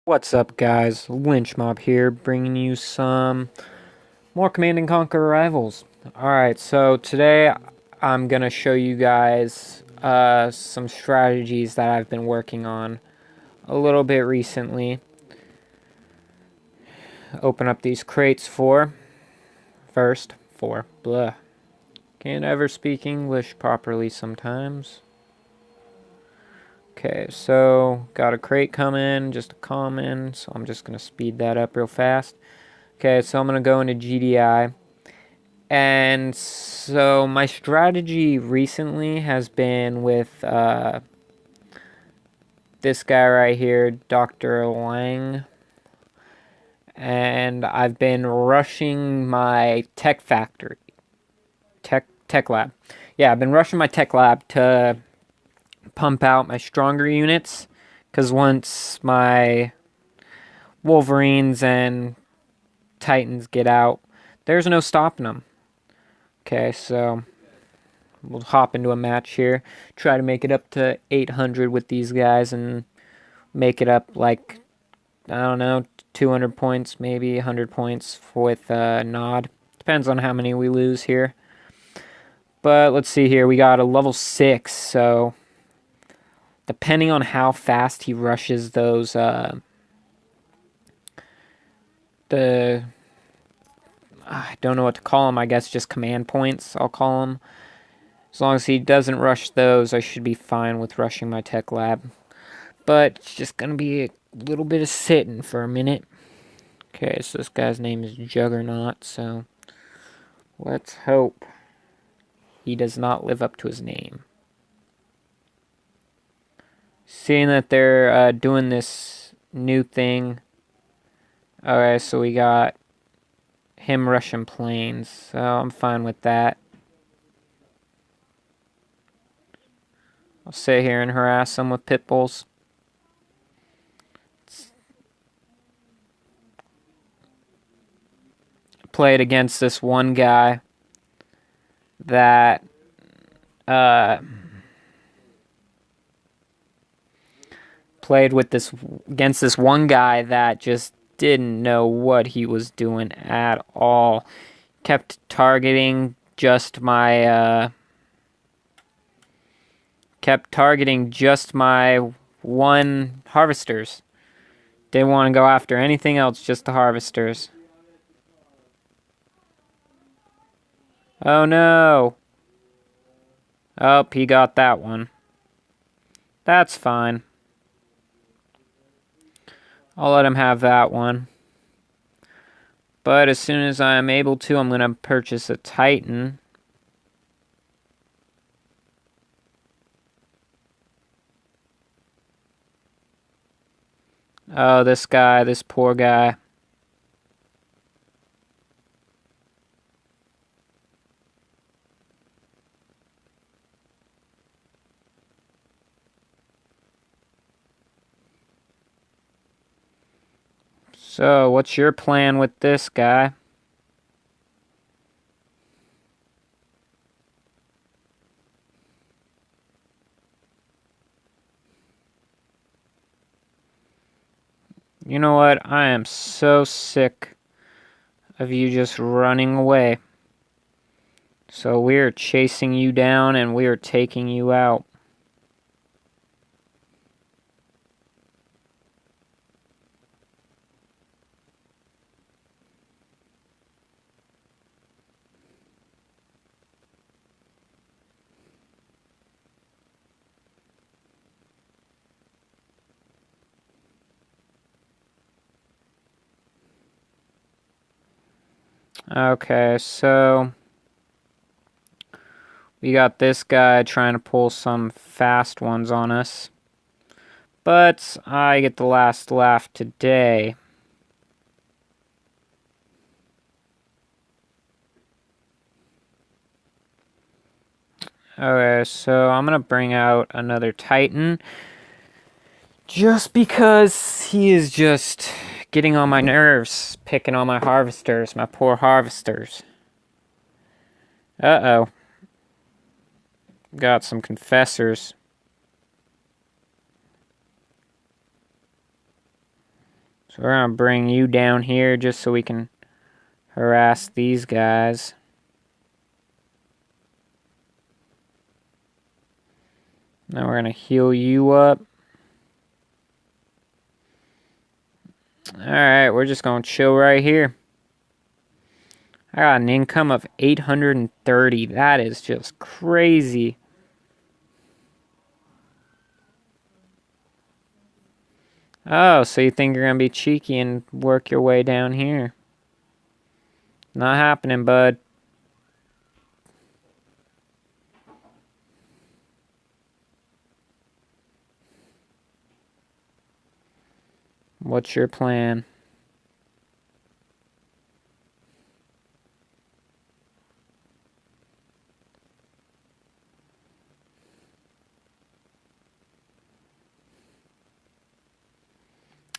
What's up, guys? Lynch Mob here, bringing you some more Command and Conquer Rivals. Alright, so today I'm gonna show you guys some strategies that I've been working on a little bit recently. Open up these crates for. Blah. Can't ever speak English properly sometimes. Okay, so got a crate coming, just a common, so I'm just gonna speed that up real fast. Okay, so I'm going to go into GDI. And so my strategy recently has been with this guy right here, Dr. Lang. And I've been rushing my tech factory. Tech lab. Yeah, I've been rushing my tech lab to pump out my stronger units. Because once my Wolverines and Titans get out, there's no stopping them. Okay, so we'll hop into a match here. Try to make it up to 800 with these guys and make it up like, I don't know, 200 points, maybe 100 points with Nod. Depends on how many we lose here. But let's see here. We got a level 6, so depending on how fast he rushes those, I don't know what to call them. I guess just command points, I'll call them. As long as he doesn't rush those, I should be fine with rushing my tech lab. But it's just going to be a little bit of sitting for a minute. Okay, so this guy's name is Juggernaut, so let's hope he does not live up to his name. Seeing that they're doing this new thing. Alright, so we got him rushing planes, so I'm fine with that. I'll sit here and harass him with pit bulls. Played against this one guy that played with this against this one guy that just didn't know what he was doing at all. Kept targeting just my one harvesters. Didn't want to go after anything else, just the harvesters. Oh no. Oh, he got that one. That's fine. I'll let him have that one. But as soon as I'm able to, I'm going to purchase a Titan. Oh, this guy, this poor guy. So, what's your plan with this guy? You know what? I am so sick of you just running away. So we're chasing you down and we are taking you out. Okay, so we got this guy trying to pull some fast ones on us. But I get the last laugh today. Okay, so I'm gonna bring out another Titan. Just because he is just getting on my nerves, picking on my harvesters, my poor harvesters. Uh-oh. Got some confessors. So we're gonna bring you down here just so we can harass these guys. Now we're gonna heal you up. Alright, we're just gonna chill right here. I got an income of 830. That is just crazy. Oh, so you think you're gonna be cheeky and work your way down here? Not happening, bud. What's your plan?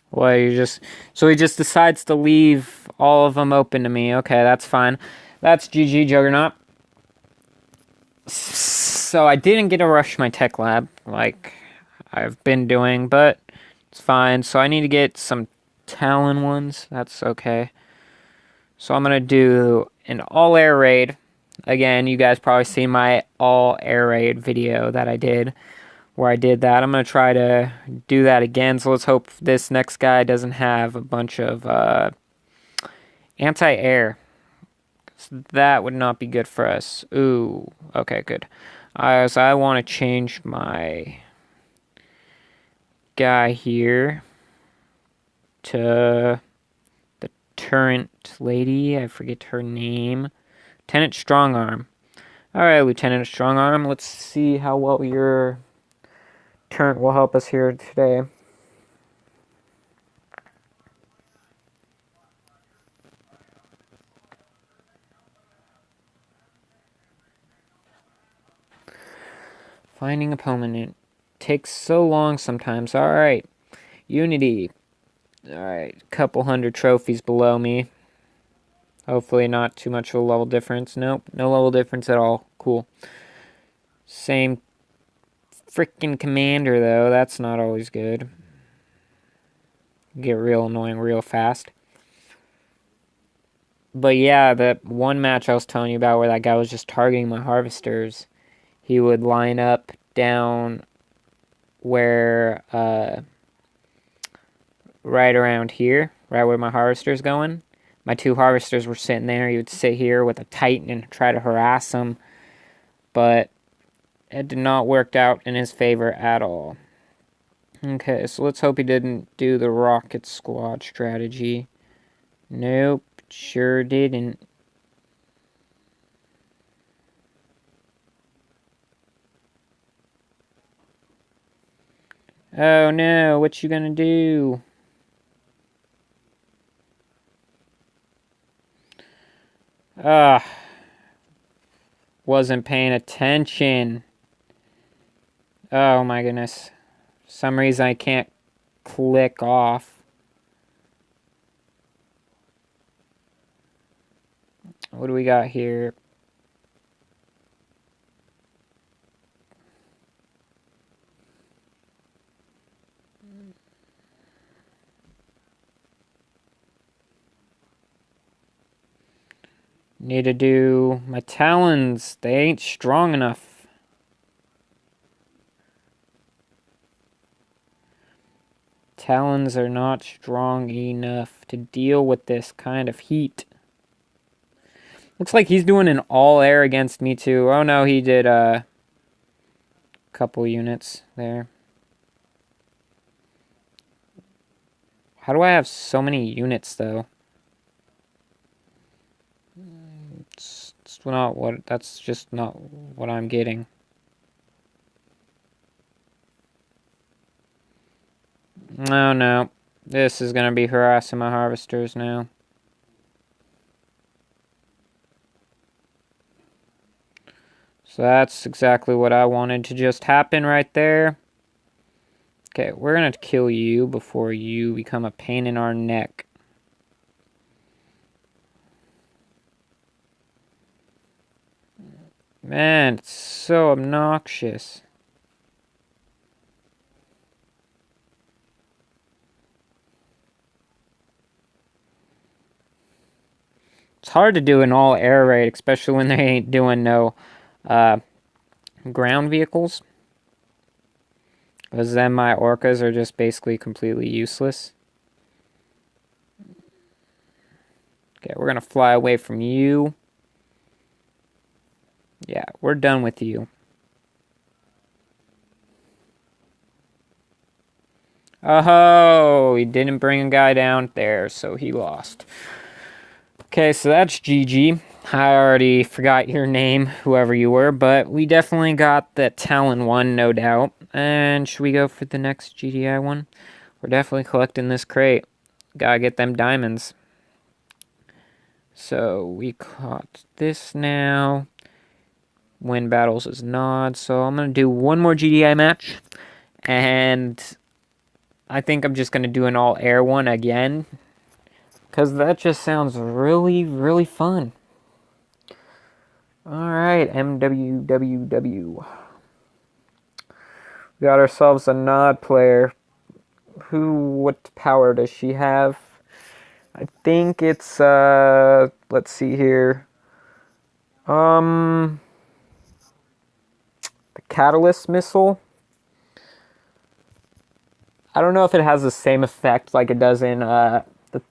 Well, so he just decides to leave all of them open to me. Okay, that's fine. That's GG Juggernaut. So I didn't get to rush my tech lab like I've been doing, but it's fine. So I need to get some Talon ones. That's okay. So I'm gonna do an all air raid. Again, you guys probably seen my all air raid video that I did where I did that. I'm going to try to do that again. So let's hope this next guy doesn't have a bunch of anti-air. So that would not be good for us. Ooh, okay, good. So I want to change my guy here to the turret lady. I forget her name. Lieutenant Strongarm. Alright, Lieutenant Strongarm. Let's see how well your turret will help us here today. Finding opponent takes so long sometimes. Alright. Unity. Alright. Couple hundred trophies below me. Hopefully not too much of a level difference. Nope. No level difference at all. Cool. Same freaking commander, though. That's not always good. Get real annoying real fast. But yeah, that one match I was telling you about where that guy was just targeting my harvesters. He would line up down where, right around here, right where my harvester's going. My two harvesters were sitting there. He would sit here with a Titan and try to harass them. But it did not work out in his favor at all. Okay, so let's hope he didn't do the rocket squad strategy. Nope, sure didn't. Oh no, what you gonna do? Ah, wasn't paying attention. Oh my goodness. For some reason I can't click off. What do we got here? Need to do my talons. They ain't strong enough. Talons are not strong enough to deal with this kind of heat. Looks like he's doing an all air against me too. Oh no, he did a couple units there. How do I have so many units though? It's not what, that's just not what I'm getting. Oh no. This is gonna be harassing my harvesters now. So that's exactly what I wanted to just happen right there. Okay, we're gonna kill you before you become a pain in our neck. Man, it's so obnoxious. It's hard to do an all air raid, especially when they ain't doing no uh, ground vehicles. Because then my orcas are just basically completely useless. Okay, we're gonna fly away from you. Yeah, we're done with you. Oh, he didn't bring a guy down there, so he lost. Okay, so that's GG. I already forgot your name, whoever you were, but we definitely got the Talon one, no doubt. And should we go for the next GDI one? We're definitely collecting this crate. Gotta get them diamonds. So we caught this now. Win battles is Nod. So I'm gonna do one more GDI match, and I think I'm just gonna do an all air one again, because that just sounds really, really fun. Alright, MWWW. We got ourselves a Nod player. What power does she have? I think it's, let's see here. The Catalyst Missile. I don't know if it has the same effect like it does in, the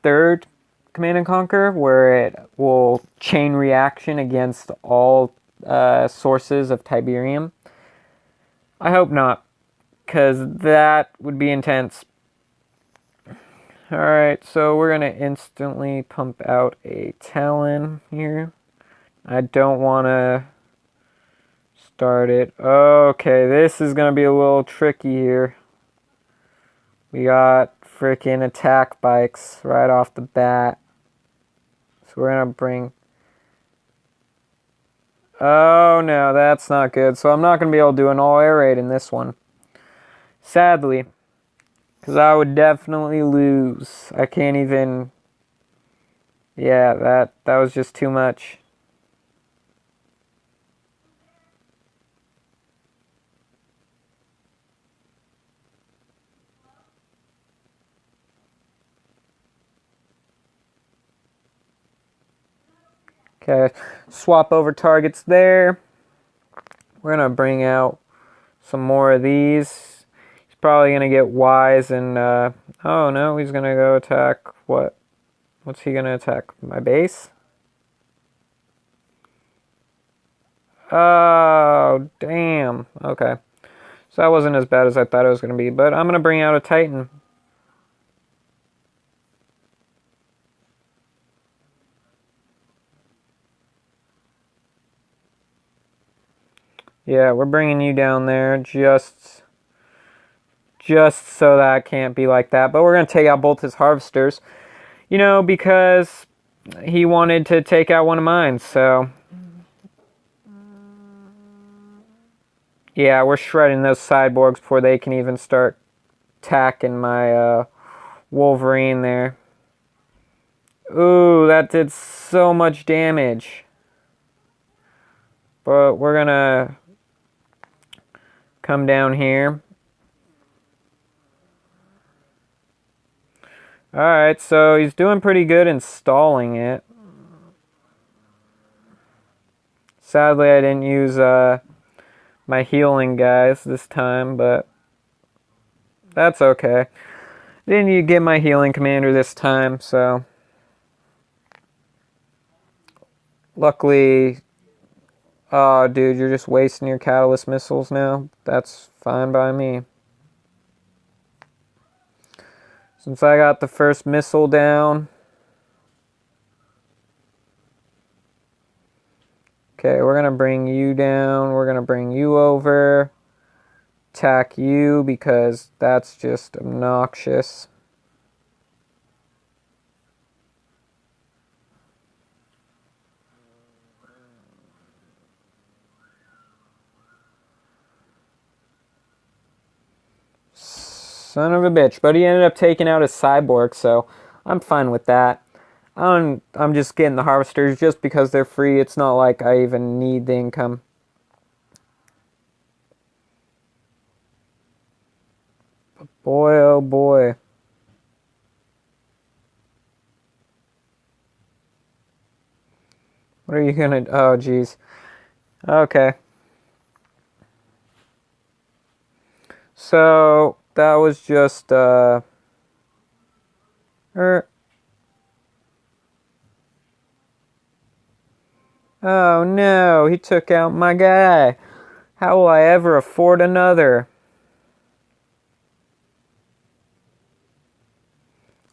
third Command and Conquer, where it will chain reaction against all sources of Tiberium. I hope not, because that would be intense. Alright, so we're going to instantly pump out a Talon here. I don't want to start it. Okay, this is going to be a little tricky here. We got freaking attack bikes right off the bat. So we're going to bring... Oh no, that's not good. So I'm not going to be able to do an all air raid in this one. Sadly. Because I would definitely lose. I can't even... Yeah, that was just too much. Okay, swap over targets there. We're going to bring out some more of these. He's probably going to get wise and, oh no, he's going to go attack what? What's he going to attack? My base? Oh, damn. Okay. So that wasn't as bad as I thought it was going to be, but I'm going to bring out a Titan. Yeah, we're bringing you down there just so that can't be like that. But we're going to take out both his harvesters, you know, because he wanted to take out one of mine, so... Yeah, we're shredding those cyborgs before they can even start attacking my Wolverine there. Ooh, that did so much damage. But we're gonna come down here. Alright, so he's doing pretty good in stalling it. Sadly, I didn't use my healing guys this time, but that's okay. Didn't get my healing commander this time, so... Luckily... Oh, dude, you're just wasting your catalyst missiles now? That's fine by me. Since I got the first missile down... Okay, we're going to bring you down. We're going to bring you over. Attack you because that's just obnoxious. Son of a bitch. But he ended up taking out his cyborg, so I'm fine with that. I'm just getting the harvesters just because they're free. It's not like I even need the income. But boy, oh boy. What are you gonna... Oh, jeez. Okay. So, that was just, Oh no, he took out my guy. How will I ever afford another?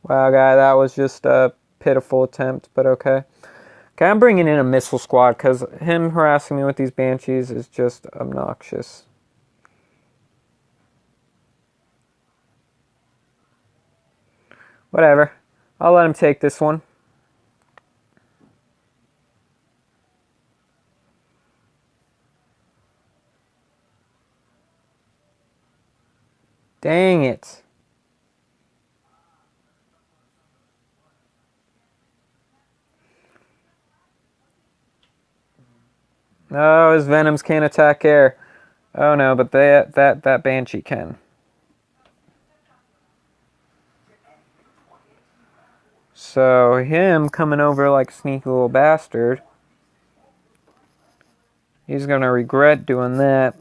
Wow, guy, that was just a pitiful attempt, but okay. Okay, I'm bringing in a missile squad because him harassing me with these banshees is just obnoxious. Whatever. I'll let him take this one. Dang it. Oh, his Venoms can't attack air. Oh no, but that Banshee can. So him coming over like a sneaky little bastard. He's gonna regret doing that.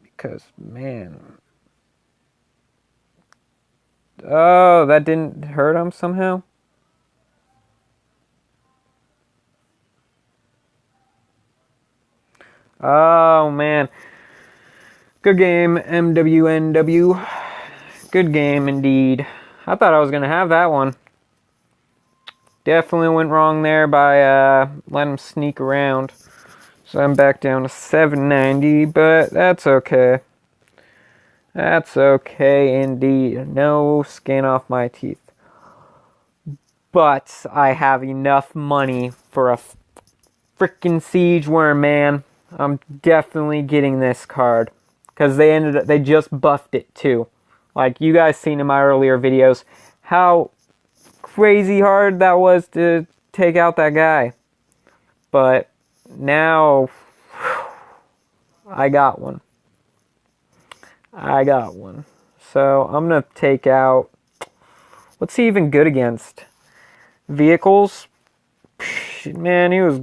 Because, man. Oh, that didn't hurt him somehow? Oh, man. Good game, MWNW. Good game indeed. I thought I was going to have that one. Definitely went wrong there by letting him sneak around. So I'm back down to 790, but that's okay. That's okay indeed. No skin off my teeth. But I have enough money for a freaking Siege Worm, man. I'm definitely getting this card. Because they just buffed it too. Like you guys seen in my earlier videos how crazy hard that was to take out that guy. But now I got one. I got one. So I'm going to take out, what's he even good against? Vehicles? Man, he was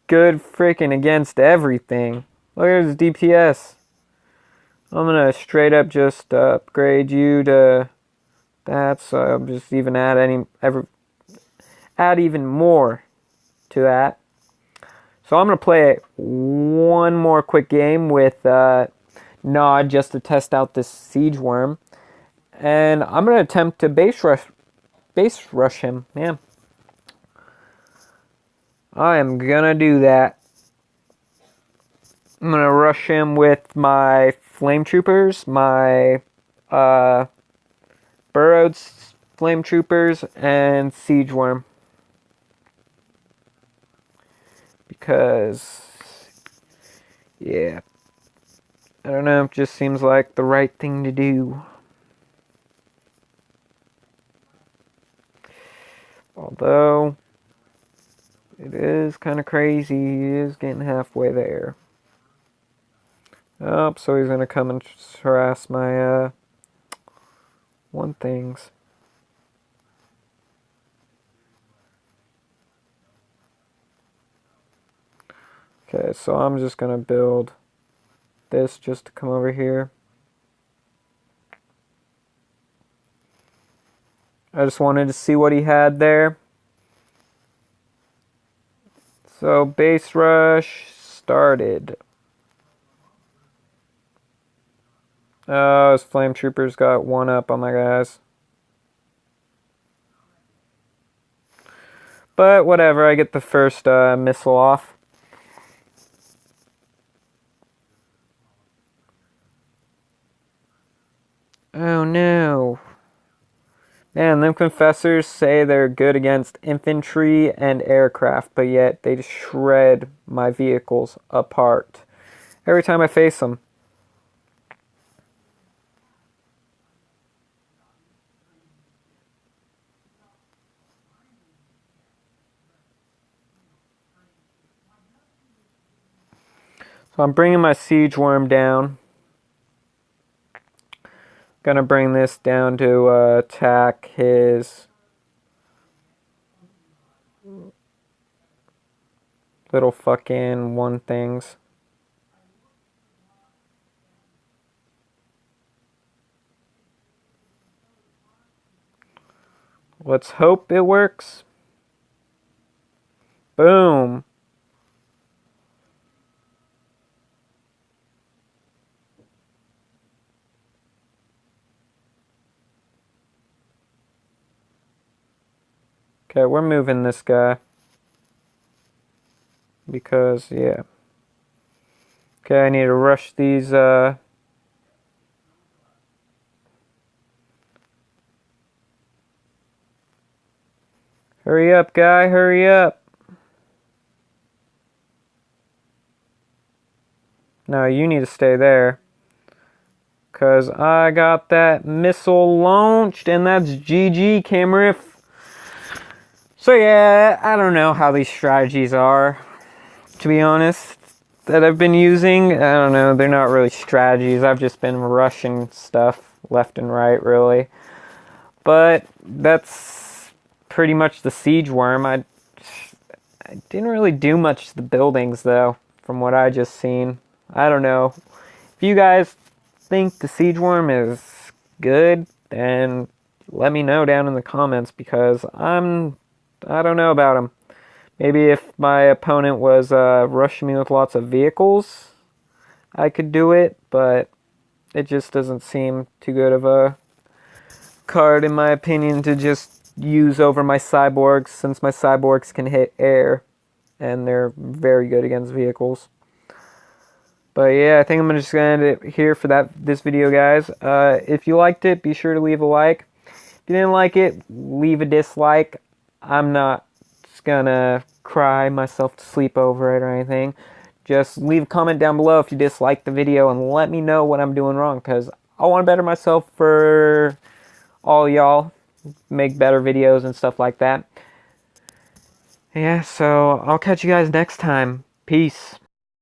good freaking against everything. Look at his DPS. I'm gonna straight up just upgrade you to that, so I'll just even add even more to that. So I'm gonna play one more quick game with Nod just to test out this Siege Worm, and I'm gonna attempt to base rush him. Man, I am gonna do that. I'm gonna rush him with my flame troopers, my burrowed flame troopers, and siege worm. Because, yeah, I don't know, it just seems like the right thing to do. Although, it is kind of crazy, he is getting halfway there. Oh, so he's gonna come and harass my, one things. Okay, so I'm just gonna build this just to come over here. I just wanted to see what he had there. So base rush started. Oh, his flame troopers got one up on my guys. But whatever, I get the first missile off. Oh no. Man, them confessors say they're good against infantry and aircraft, but yet they just shred my vehicles apart every time I face them. So I'm bringing my siege worm down. Gonna bring this down to attack his little fucking one things. Let's hope it works. Boom. Okay, we're moving this guy. Because, yeah. Okay, I need to rush these, Hurry up, guy, hurry up. No, you need to stay there. Because I got that missile launched, and that's GG, Camriff. So yeah, I don't know how these strategies are, to be honest, that I've been using. I don't know, they're not really strategies. I've just been rushing stuff left and right, really. But that's pretty much the siege worm. I didn't really do much to the buildings, though, from what I just seen. I don't know. If you guys think the siege worm is good, then let me know down in the comments, because I don't know about him. Maybe if my opponent was rushing me with lots of vehicles, I could do it, but it just doesn't seem too good of a card, in my opinion, to just use over my cyborgs, since my cyborgs can hit air, and they're very good against vehicles. But yeah, I think I'm just going to end it here for this video, guys. If you liked it, be sure to leave a like. If you didn't like it, leave a dislike. I'm not just going to cry myself to sleep over it or anything. Just leave a comment down below if you dislike the video and let me know what I'm doing wrong, because I want to better myself for all y'all. Make better videos and stuff like that. Yeah, so I'll catch you guys next time. Peace.